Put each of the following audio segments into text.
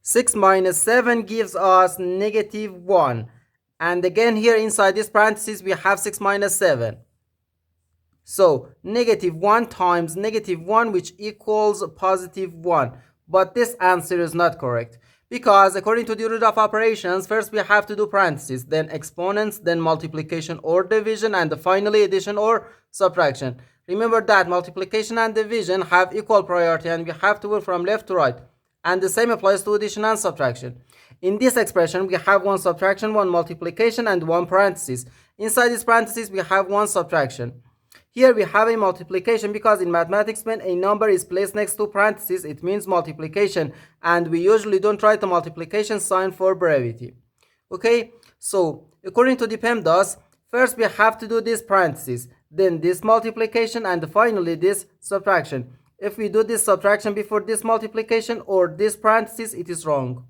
6 minus 7 gives us negative 1. And again here inside this parenthesis we have 6 minus 7. So negative 1 times negative 1, which equals positive 1. But this answer is not correct, because according to the rule of operations, first we have to do parentheses, then exponents, then multiplication or division, and finally addition or subtraction. Remember that multiplication and division have equal priority and we have to work from left to right. And the same applies to addition and subtraction. In this expression, we have one subtraction, one multiplication, and one parenthesis. Inside this parenthesis, we have one subtraction. Here we have a multiplication, because in mathematics, when a number is placed next to parentheses, it means multiplication, and we usually don't write the multiplication sign for brevity. Okay, so according to the PEMDAS, first we have to do this parenthesis, then this multiplication, and finally this subtraction. If we do this subtraction before this multiplication or this parenthesis, it is wrong.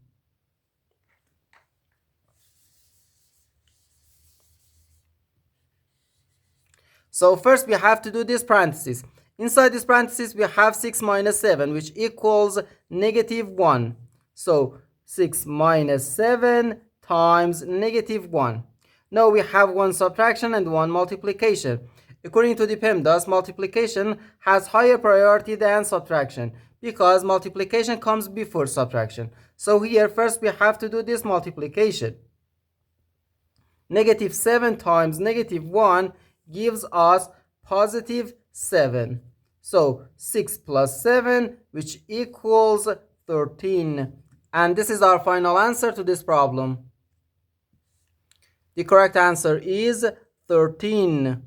So first we have to do this parenthesis. Inside this parenthesis we have 6 minus 7, which equals negative 1. So 6 minus 7 times negative 1. Now we have one subtraction and one multiplication. According to the PEMDAS, multiplication has higher priority than subtraction, because multiplication comes before subtraction. So here first we have to do this multiplication. Negative 7 times negative 1 gives us positive 7. So 6 plus 7, which equals 13. And this is our final answer to this problem. The correct answer is 13.